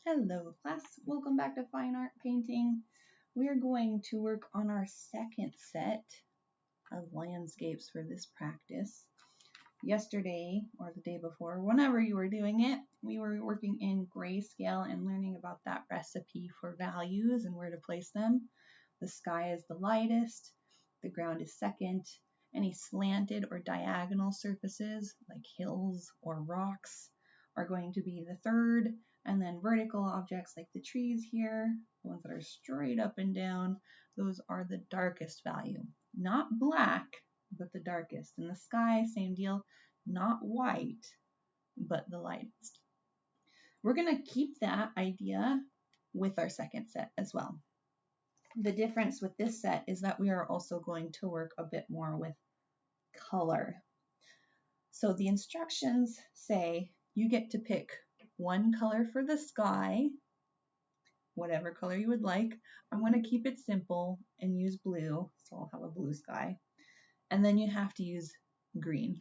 Hello class, welcome back to Fine Art Painting. We're going to work on our second set of landscapes for this practice. Yesterday, or the day before, whenever you were doing it, we were working in grayscale and learning about that recipe for values and where to place them. The sky is the lightest, the ground is second, any slanted or diagonal surfaces like hills or rocks are going to be the third, and then vertical objects like the trees here, the ones that are straight up and down, those are the darkest value. Not black, but the darkest. In the sky, same deal, not white, but the lightest. We're going to keep that idea with our second set as well. The difference with this set is that we are also going to work a bit more with color. So the instructions say you get to pick one color for the sky, whatever color you would like. I'm going to keep it simple and use blue, so I'll have a blue sky. And then you have to use green.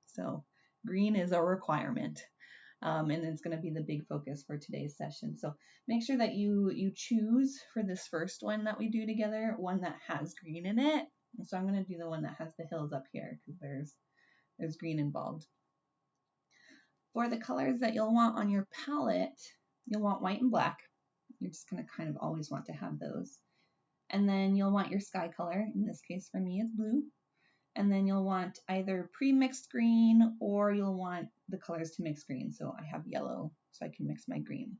So green is a requirement, and it's going to be the big focus for today's session. So make sure that you choose for this first one that we do together, one that has green in it. And so I'm going to do the one that has the hills up here because there's green involved. For the colors that you'll want on your palette, you'll want white and black. You're just going to kind of always want to have those. And then you'll want your sky color. In this case, for me, it's blue. And then you'll want either pre-mixed green or you'll want the colors to mix green. So I have yellow, so I can mix my green.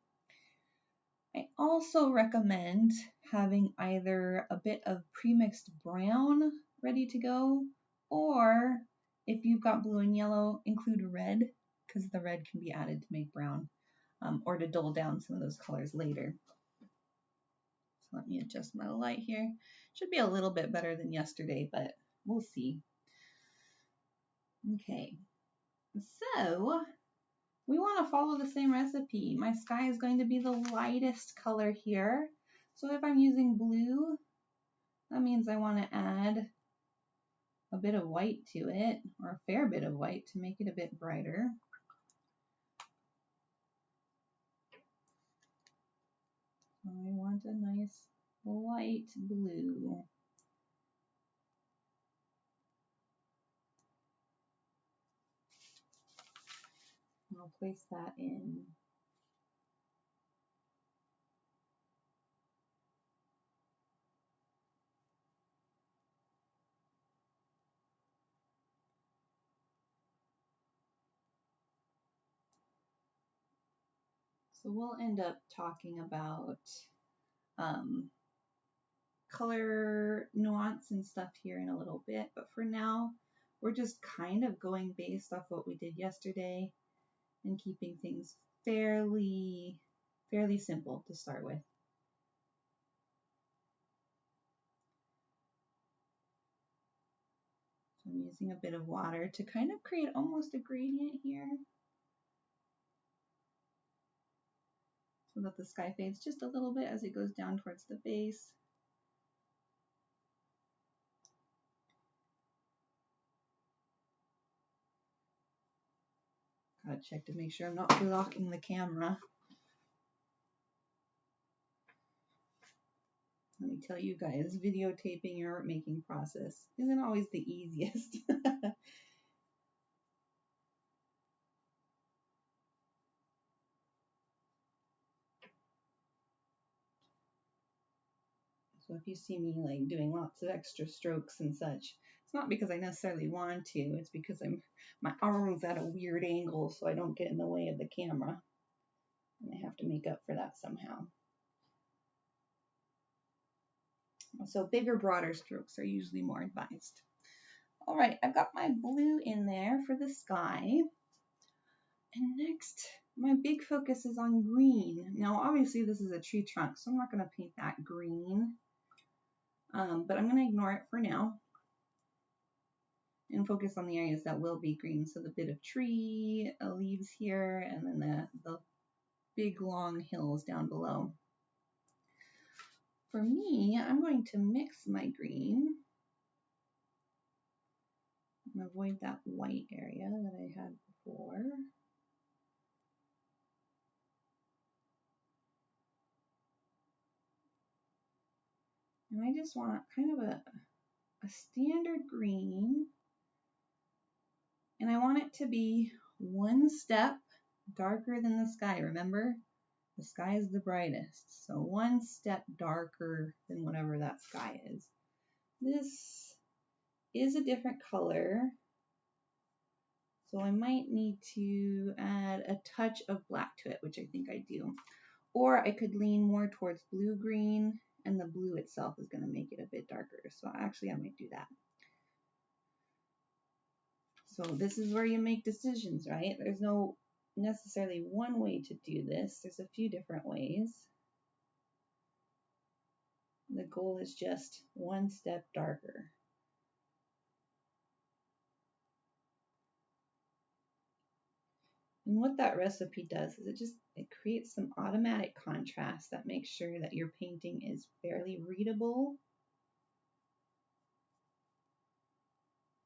I also recommend having either a bit of pre-mixed brown ready to go, or if you've got blue and yellow, include red, because the red can be added to make brown, or to dull down some of those colors later. So let me adjust my light here. Should be a little bit better than yesterday, but we'll see. Okay, so we want to follow the same recipe. My sky is going to be the lightest color here. So if I'm using blue, that means I want to add a bit of white to it, or a fair bit of white to make it a bit brighter. So I want a nice light blue. I'll place that in. So we'll end up talking about color nuance and stuff here in a little bit, but for now, we're just kind of going based off what we did yesterday and keeping things fairly simple to start with. So I'm using a bit of water to kind of create almost a gradient here, so that the sky fades just a little bit as it goes down towards the base. Gotta check to make sure I'm not blocking the camera. Let me tell you guys, videotaping your art making process isn't always the easiest. So if you see me like doing lots of extra strokes and such, it's not because I necessarily want to, it's because my arm's at a weird angle so I don't get in the way of the camera. And I have to make up for that somehow. So bigger, broader strokes are usually more advised. All right, I've got my blue in there for the sky. And next, my big focus is on green. Now, obviously this is a tree trunk, so I'm not gonna paint that green. But I'm going to ignore it for now and focus on the areas that will be green. So the bit of tree, leaves here, and then the big long hills down below. For me, I'm going to mix my green and avoid that white area that I had before. And I just want kind of a standard green. And I want it to be one step darker than the sky. Remember, the sky is the brightest. So one step darker than whatever that sky is. This is a different color. So I might need to add a touch of black to it, which I think I do. Or I could lean more towards blue-green, and the blue itself is going to make it a bit darker. So actually I might do that. So this is where you make decisions, right? There's no necessarily one way to do this. There's a few different ways. The goal is just one step darker. And what that recipe does is it creates some automatic contrast that makes sure that your painting is fairly readable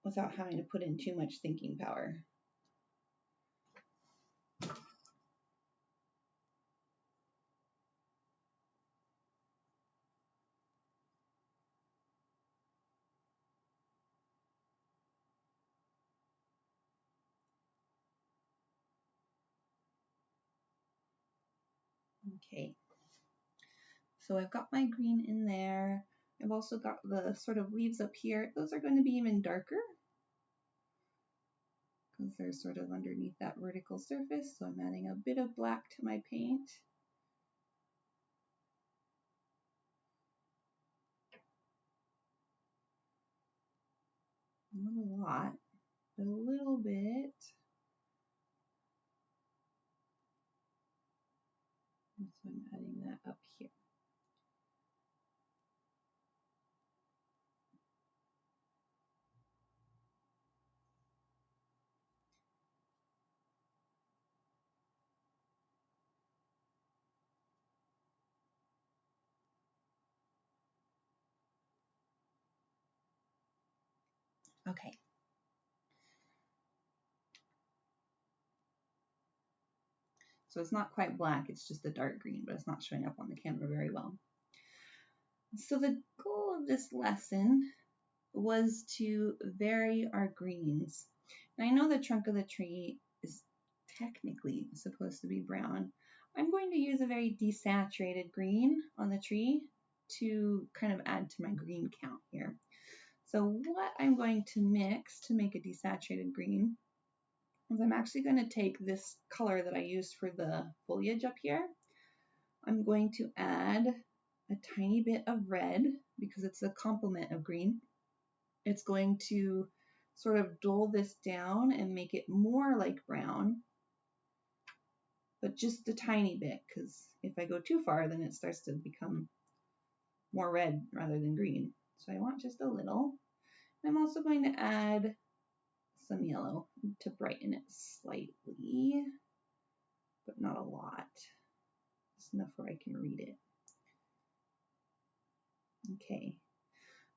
without having to put in too much thinking power. Okay, so I've got my green in there. I've also got the sort of leaves up here. Those are going to be even darker because they're sort of underneath that vertical surface. So I'm adding a bit of black to my paint. Not a lot, but a little bit. So I'm adding that up here. Okay. So it's not quite black, it's just a dark green, but it's not showing up on the camera very well. So the goal of this lesson was to vary our greens. And I know the trunk of the tree is technically supposed to be brown. I'm going to use a very desaturated green on the tree to kind of add to my green count here. So what I'm going to mix to make a desaturated green is I'm actually going to take this color that I used for the foliage up here. I'm going to add a tiny bit of red because it's a complement of green. It's going to sort of dull this down and make it more like brown, but just a tiny bit, because if I go too far, then it starts to become more red rather than green. So I want just a little. I'm also going to add some yellow to brighten it slightly, but not a lot. Just enough where I can read it. Okay,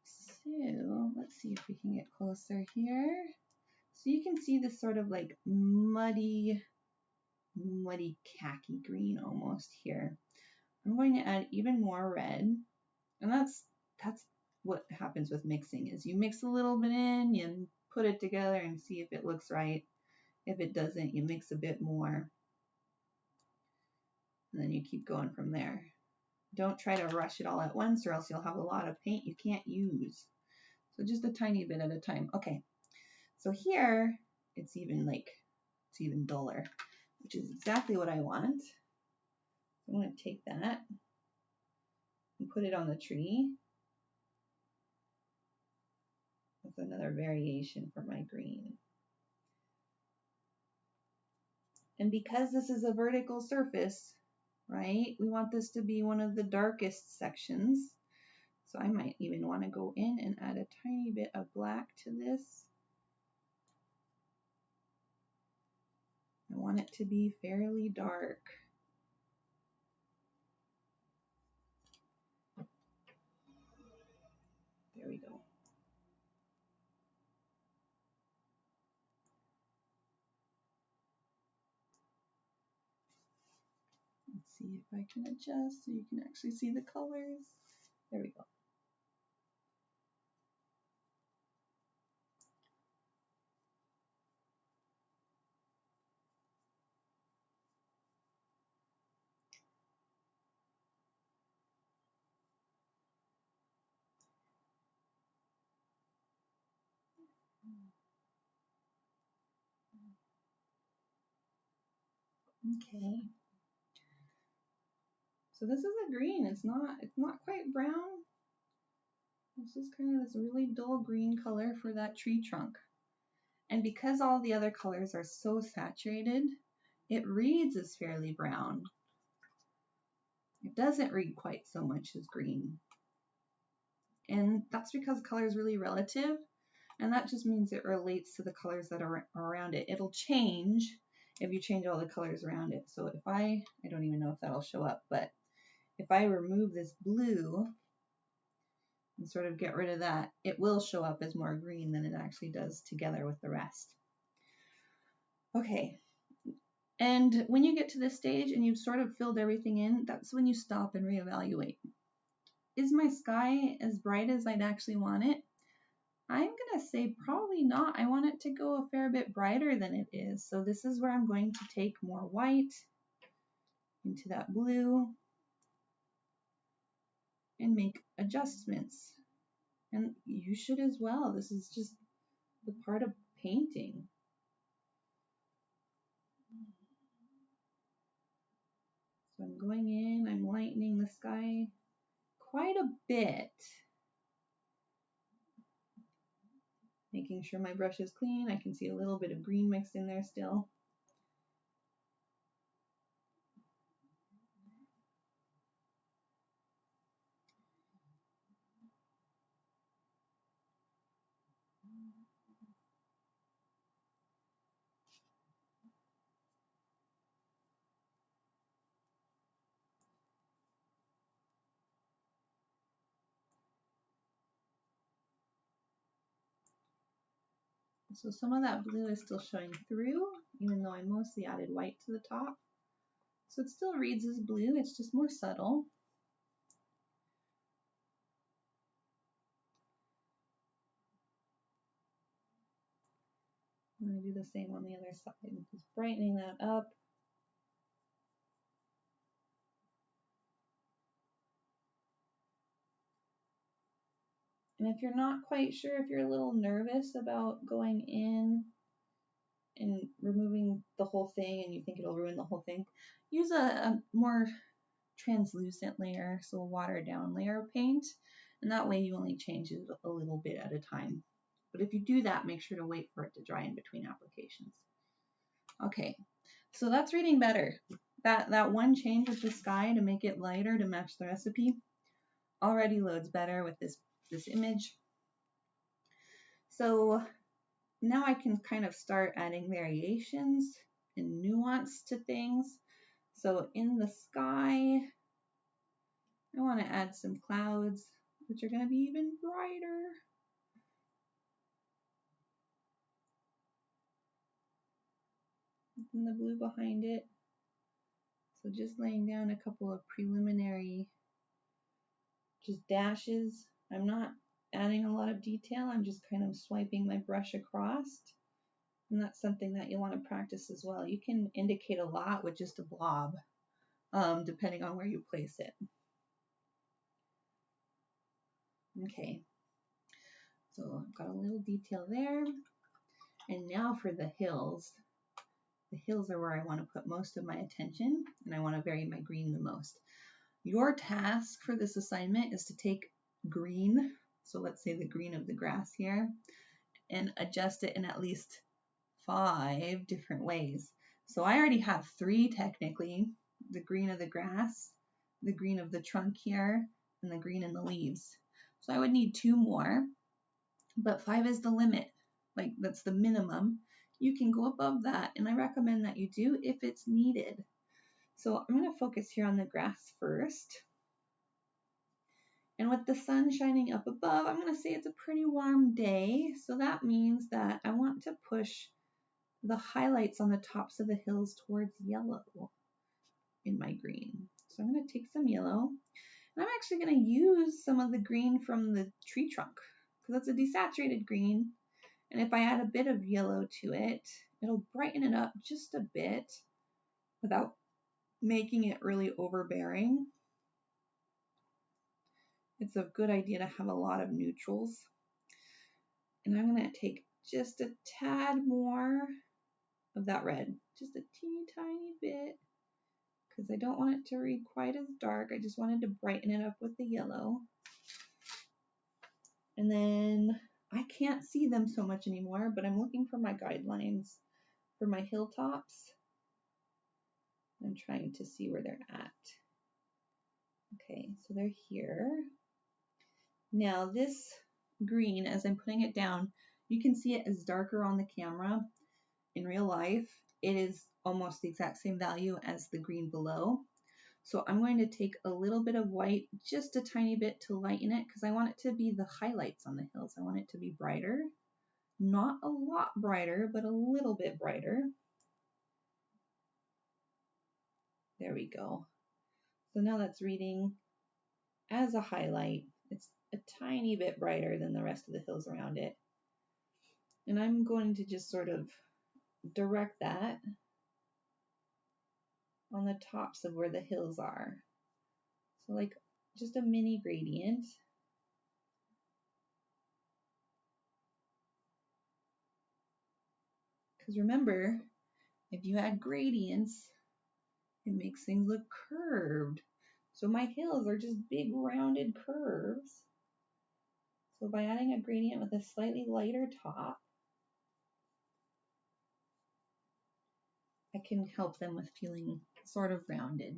so let's see if we can get closer here. So you can see this sort of like muddy khaki green almost here. I'm going to add even more red, and that's what happens with mixing is you mix a little bit in, you put it together and see if it looks right. If it doesn't, you mix a bit more, and then you keep going from there. Don't try to rush it all at once or else you'll have a lot of paint you can't use. So just a tiny bit at a time. Okay, so here it's even duller, which is exactly what I want. I'm going to take that and put it on the tree. That's another variation for my green. And because this is a vertical surface, right, we want this to be one of the darkest sections. So I might even want to go in and add a tiny bit of black to this. I want it to be fairly dark. There we go. Let's see if I can adjust so you can actually see the colors. There we go. Okay. So this is a green. It's not quite brown. It's just kind of this really dull green color for that tree trunk. And because all the other colors are so saturated, it reads as fairly brown. It doesn't read quite so much as green. And that's because color is really relative, and that just means it relates to the colors that are around it. It'll change if you change all the colors around it. So if I don't even know if that'll show up, but if I remove this blue and sort of get rid of that, it will show up as more green than it actually does together with the rest. Okay, and when you get to this stage and you've sort of filled everything in, that's when you stop and reevaluate. Is my sky as bright as I'd actually want it? I'm going to say probably not. I want it to go a fair bit brighter than it is. So this is where I'm going to take more white into that blue and make adjustments. And you should as well. This is just the part of painting. So I'm going in, I'm lightening the sky quite a bit. Making sure my brush is clean. I can see a little bit of green mixed in there still. So some of that blue is still showing through, even though I mostly added white to the top. So it still reads as blue, it's just more subtle. I'm going to do the same on the other side, just brightening that up. And if you're not quite sure, if you're a little nervous about going in and removing the whole thing and you think it'll ruin the whole thing, use a more translucent layer, so a watered down layer of paint, and that way you only change it a little bit at a time. But if you do that, make sure to wait for it to dry in between applications. Okay, so that's reading better. That one change with the sky to make it lighter to match the recipe already loads better with this image. So now I can kind of start adding variations and nuance to things. So in the sky, I want to add some clouds, which are going to be even brighter. And the blue behind it. So just laying down a couple of preliminary just dashes. I'm not adding a lot of detail. I'm just kind of swiping my brush across. And that's something that you want to practice as well. You can indicate a lot with just a blob, depending on where you place it. Okay, so I've got a little detail there. And now for the hills. The hills are where I want to put most of my attention, and I want to vary my green the most. Your task for this assignment is to take green, so let's say the green of the grass here, and adjust it in at least 5 different ways. So I already have 3 technically: the green of the grass, the green of the trunk here, and the green in the leaves. So I would need 2 more, but 5 is the limit. Like, that's the minimum. You can go above that, and I recommend that you do if it's needed. So I'm going to focus here on the grass first. And with the sun shining up above, I'm going to say it's a pretty warm day. So that means that I want to push the highlights on the tops of the hills towards yellow in my green. So I'm going to take some yellow. And I'm actually going to use some of the green from the tree trunk, because it's a desaturated green. And if I add a bit of yellow to it, it'll brighten it up just a bit without making it really overbearing. It's a good idea to have a lot of neutrals. And I'm going to take just a tad more of that red, just a teeny tiny bit, because I don't want it to read quite as dark. I just wanted to brighten it up with the yellow. And then I can't see them so much anymore, but I'm looking for my guidelines for my hilltops. I'm trying to see where they're at. Okay, so they're here. Now this green, as I'm putting it down, you can see it as darker on the camera. In real life, it is almost the exact same value as the green below. So I'm going to take a little bit of white, just a tiny bit, to lighten it, because I want it to be the highlights on the hills. I want it to be brighter. Not a lot brighter, but a little bit brighter. There we go. So now that's reading as a highlight. It's a tiny bit brighter than the rest of the hills around it. And I'm going to just sort of direct that on the tops of where the hills are. So like just a mini gradient. Because remember, if you add gradients, it makes things look curved. So my hills are just big rounded curves. So by adding a gradient with a slightly lighter top, I can help them with feeling sort of rounded.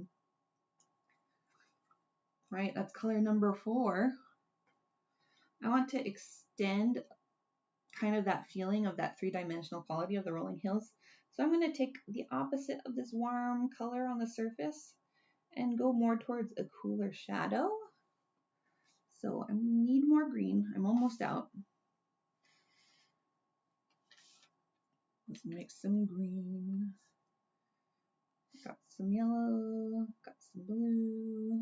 All right, that's color number 4. I want to extend kind of that feeling of that 3-dimensional quality of the rolling hills. So I'm going to take the opposite of this warm color on the surface and go more towards a cooler shadow. So I need more green. I'm almost out. Let's mix some green. Got some yellow, got some blue.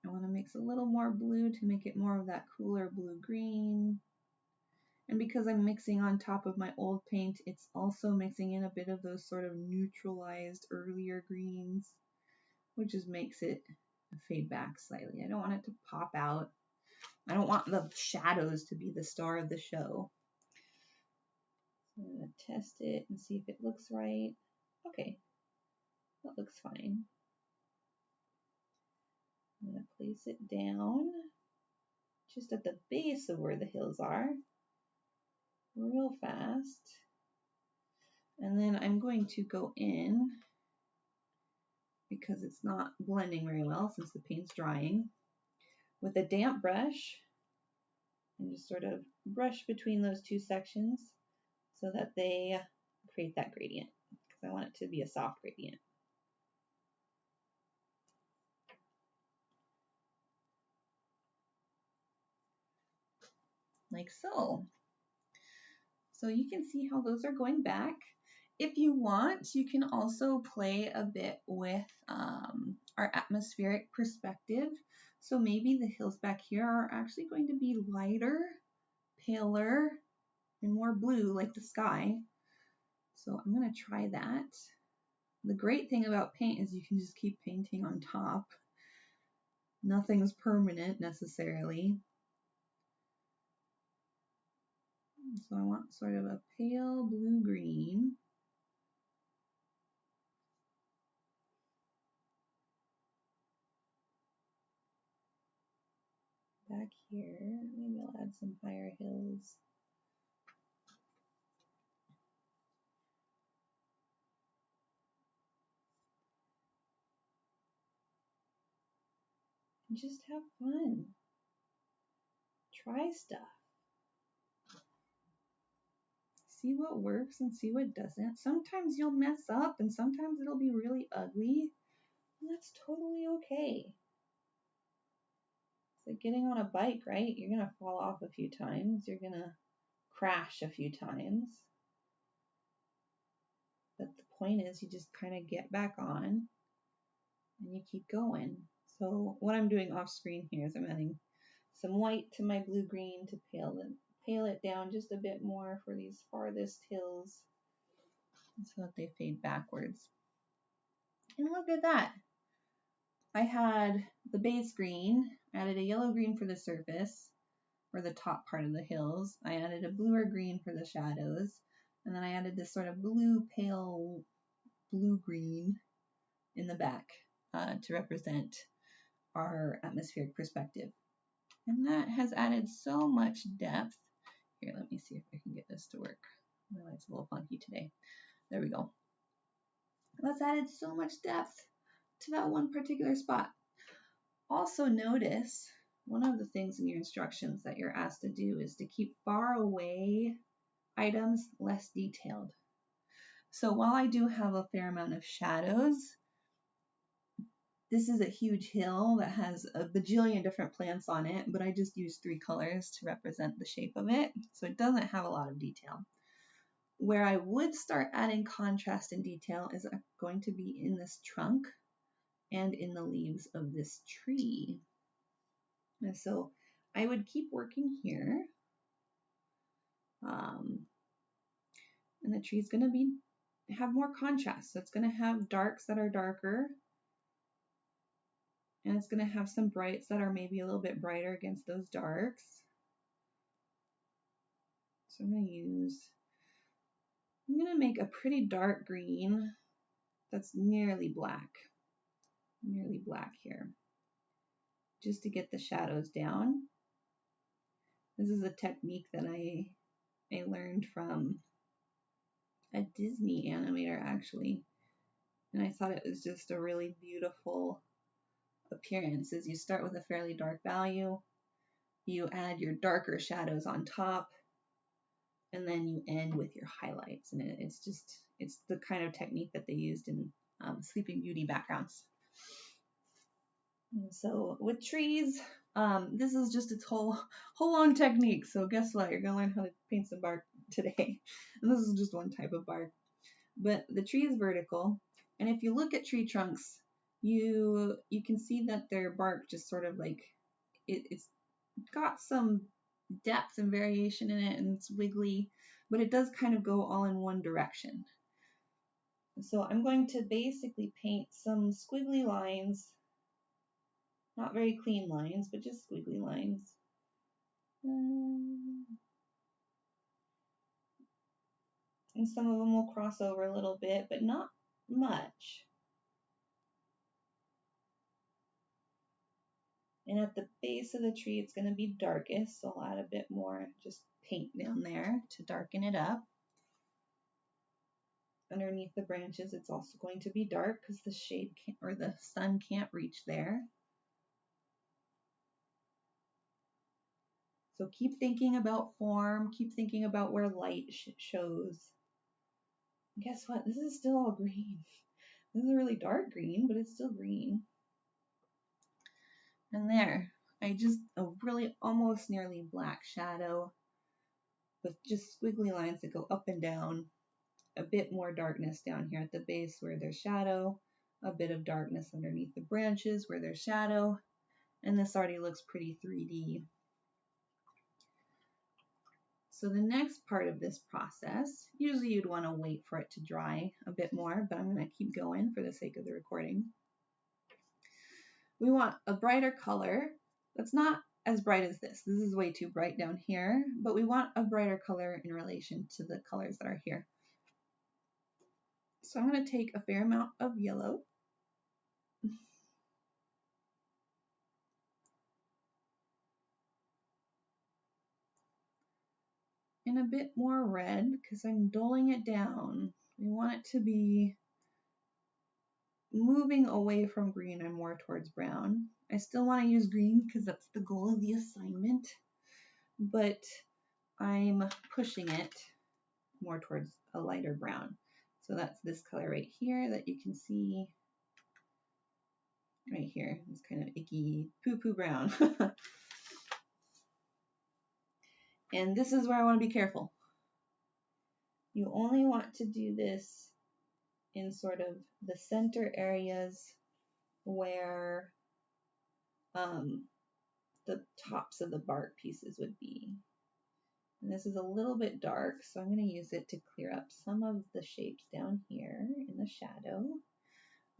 I want to mix a little more blue to make it more of that cooler blue-green. And because I'm mixing on top of my old paint, it's also mixing in a bit of those sort of neutralized earlier greens, which just makes it fade back slightly. I don't want it to pop out. I don't want the shadows to be the star of the show. So I'm going to test it and see if it looks right. Okay, that looks fine. I'm going to place it down just at the base of where the hills are, real fast. And then I'm going to go in, because it's not blending very well since the paint's drying, with a damp brush and just sort of brush between those two sections so that they create that gradient, because I want it to be a soft gradient. Like so. So you can see how those are going back. If you want, you can also play a bit with our atmospheric perspective. So maybe the hills back here are actually going to be lighter, paler, and more blue like the sky. So I'm going to try that. The great thing about paint is you can just keep painting on top. Nothing's permanent necessarily. So I want sort of a pale blue-green. Back here, maybe I'll add some higher hills. And just have fun. Try stuff. See what works and see what doesn't. Sometimes you'll mess up and sometimes it'll be really ugly. And that's totally okay. It's like getting on a bike, right? You're going to fall off a few times. You're going to crash a few times. But the point is you just kind of get back on and you keep going. So what I'm doing off screen here is I'm adding some white to my blue-green to pale it down just a bit more for these farthest hills so that they fade backwards. And look at that. I had the base green, I added a yellow green for the surface, or the top part of the hills. I added a bluer green for the shadows, and then I added this sort of blue, pale blue-green in the back to represent our atmospheric perspective. And that has added so much depth. Here, let me see if I can get this to work. My light's a little funky today. There we go. That's added so much depth to that one particular spot. Also notice, one of the things in your instructions that you're asked to do is to keep far away items less detailed. So while I do have a fair amount of shadows, this is a huge hill that has a bajillion different plants on it, but I just used 3 colors to represent the shape of it, so it doesn't have a lot of detail. Where I would start adding contrast and detail is going to be in this trunk and in the leaves of this tree. And so I would keep working here. And the tree is going to have more contrast. So it's going to have darks that are darker, and it's going to have some brights that are maybe a little bit brighter against those darks. So I'm going to make a pretty dark green that's nearly black here, just to get the shadows down. This is a technique that I learned from a Disney animator, actually, and I thought it was just a really beautiful appearance. Is you start with a fairly dark value, you add your darker shadows on top, and then you end with your highlights. And it's the kind of technique that they used in Sleeping Beauty backgrounds. And so with trees, this is just its whole long technique. So guess what? You're gonna learn how to paint some bark today. And this is just one type of bark. But the tree is vertical, and if you look at tree trunks, you can see that their bark just sort of like it's got some depth and variation in it, and it's wiggly, but it does kind of go all in one direction. So I'm going to basically paint some squiggly lines, not very clean lines, but just squiggly lines. And some of them will cross over a little bit, but not much. And at the base of the tree, it's going to be darkest, so I'll add a bit more just paint down there to darken it up. Underneath the branches, it's also going to be dark because the shade or the sun can't reach there. So keep thinking about form, keep thinking about where light shows. Guess what? This is still all green. This is a really dark green, but it's still green. And there, a really almost nearly black shadow with just squiggly lines that go up and down. A bit more darkness down here at the base where there's shadow, a bit of darkness underneath the branches where there's shadow, and this already looks pretty 3D. So the next part of this process, usually you'd want to wait for it to dry a bit more, but I'm going to keep going for the sake of the recording. We want a brighter color that's not as bright as this. This is way too bright down here, but we want a brighter color in relation to the colors that are here. So I'm going to take a fair amount of yellow. And a bit more red because I'm dulling it down. We want it to be moving away from green and more towards brown. I still want to use green because that's the goal of the assignment, but I'm pushing it more towards a lighter brown. So that's this color right here that you can see right here. It's kind of icky poo-poo brown. And this is where I want to be careful. You only want to do this in sort of the center areas where the tops of the bark pieces would be. And this is a little bit dark, so I'm going to use it to clear up some of the shapes down here in the shadow.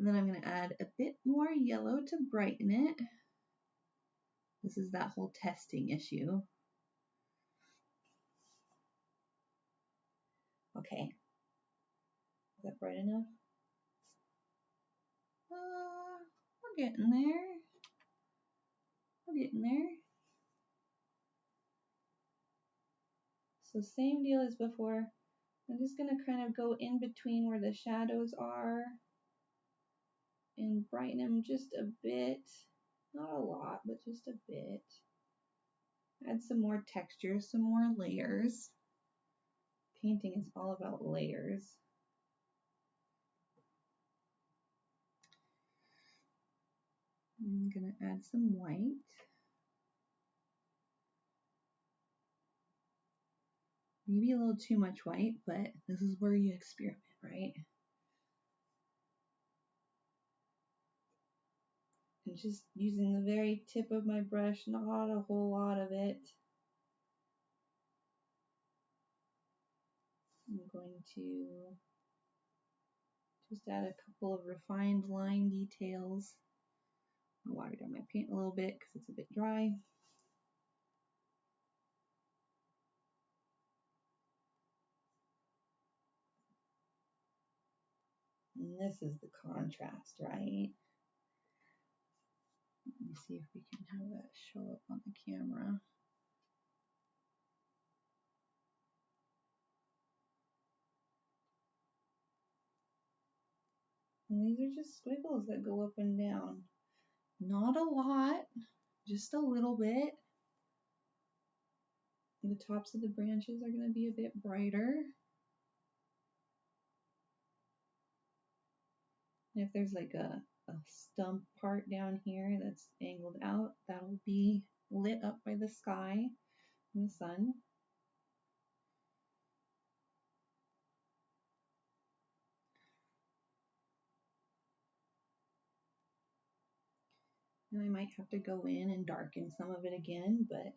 And then I'm going to add a bit more yellow to brighten it. This is that whole testing issue. Okay. Is that bright enough? We're getting there. We're getting there. So same deal as before. I'm just going to kind of go in between where the shadows are and brighten them just a bit. Not a lot, but just a bit. Add some more texture, some more layers. Painting is all about layers. I'm going to add some white. Maybe a little too much white, but this is where you experiment, right? And just using the very tip of my brush, not a whole lot of it. I'm going to just add a couple of refined line details. I'll water down my paint a little bit because it's a bit dry. And this is the contrast, right? Let me see if we can have that show up on the camera. And these are just squiggles that go up and down. Not a lot, just a little bit. The tops of the branches are going to be a bit brighter. And if there's like a stump part down here that's angled out, that'll be lit up by the sky and the sun. And I might have to go in and darken some of it again, but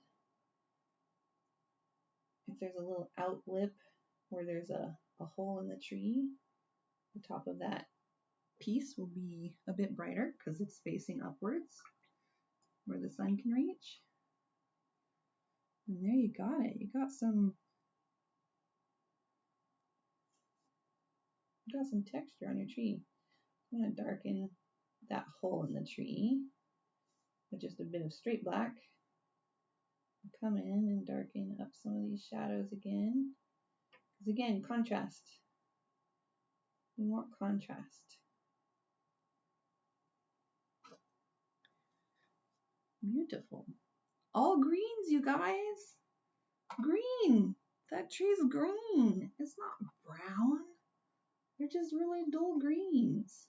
if there's a little out lip where there's a hole in the tree, the top of that piece will be a bit brighter because it's facing upwards where the sun can reach. And there you got it. You got some texture on your tree. I'm going to darken that hole in the tree with just a bit of straight black. Come in and darken up some of these shadows again. Because again, contrast. We want contrast. Beautiful. All greens, you guys. Green. That tree's green. It's not brown. They're just really dull greens.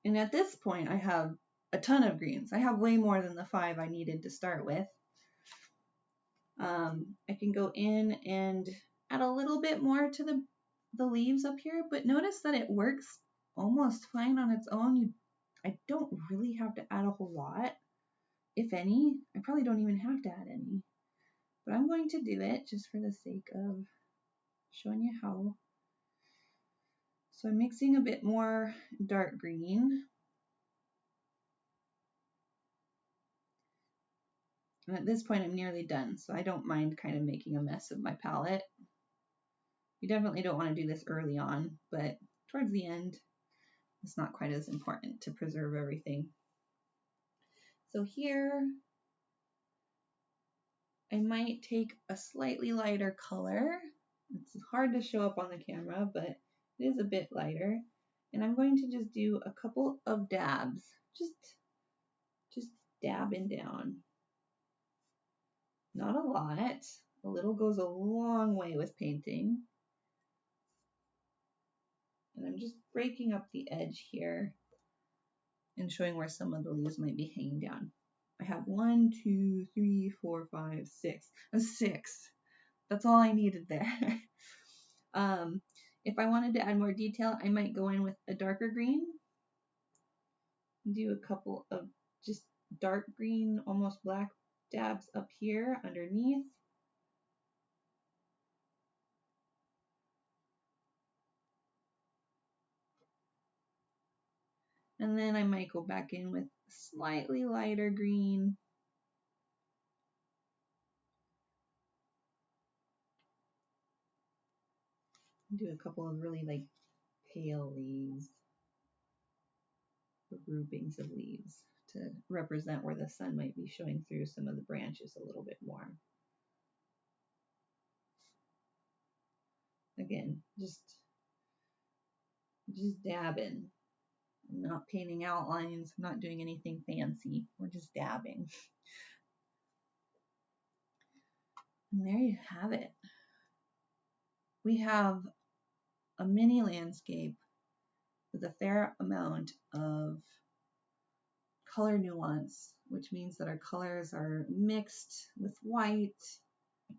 And at this point, I have a ton of greens. I have way more than the 5 I needed to start with. I can go in and add a little bit more to the leaves up here, but notice that it works almost fine on its own. I don't really have to add a whole lot, if any. I probably don't even have to add any, but I'm going to do it just for the sake of showing you how. So I'm mixing a bit more dark green. And at this point, I'm nearly done, so I don't mind kind of making a mess of my palette. You definitely don't want to do this early on, but towards the end, it's not quite as important to preserve everything. So here, I might take a slightly lighter color. It's hard to show up on the camera, but it is a bit lighter. And I'm going to just do a couple of dabs, just dabbing down. Not a lot. A little goes a long way with painting. And I'm just breaking up the edge here and showing where some of the leaves might be hanging down. I have 1, 2, 3, 4, 5, 6. A 6. That's all I needed there. If I wanted to add more detail, I might go in with a darker green. Do a couple of just dark green, almost black dabs up here underneath. And then I might go back in with slightly lighter green. Do a couple of really like pale leaves, or groupings of leaves to represent where the sun might be showing through some of the branches a little bit more. Again, just dabbing. I'm not painting outlines, I'm not doing anything fancy. We're just dabbing. And there you have it. We have a mini landscape with a fair amount of color nuance, which means that our colors are mixed with white,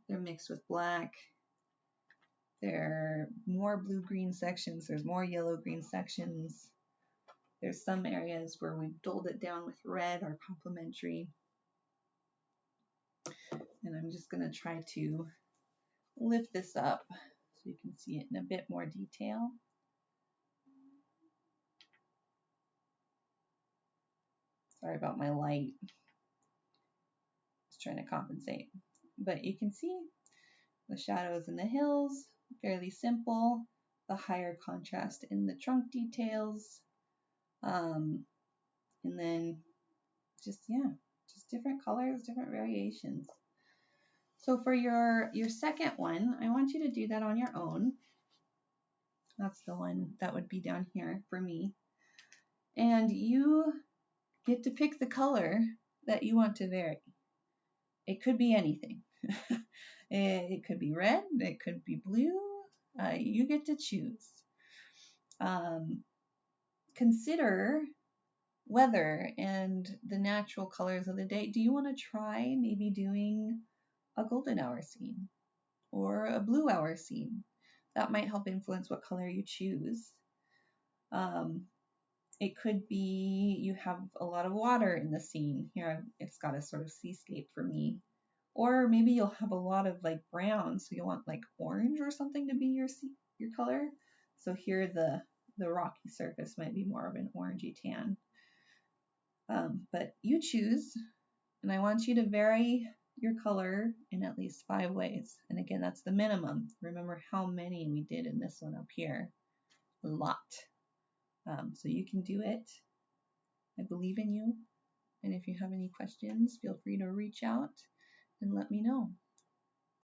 they're mixed with black, there are more blue-green sections, there's more yellow-green sections. There's some areas where we've dulled it down with red or complementary. And I'm just going to try to lift this up so you can see it in a bit more detail. Sorry about my light. Just trying to compensate. But you can see the shadows in the hills, fairly simple. The higher contrast in the trunk details. And then just different colors, different variations. So for your second one, I want you to do that on your own. That's the one that would be down here for me. And you get to pick the color that you want to vary. It could be anything. It could be red, it could be blue. You get to choose. Consider weather and the natural colors of the day. Do you want to try maybe doing a golden hour scene or a blue hour scene? That might help influence what color you choose. It could be you have a lot of water in the scene. Here it's got a sort of seascape for me. Or maybe you'll have a lot of like brown, so you'll want like orange or something to be your color. So here the rocky surface might be more of an orangey tan. But you choose, and I want you to vary your color in at least 5 ways. And again, that's the minimum. Remember how many we did in this one up here. A lot. So you can do it. I believe in you. And if you have any questions, feel free to reach out and let me know.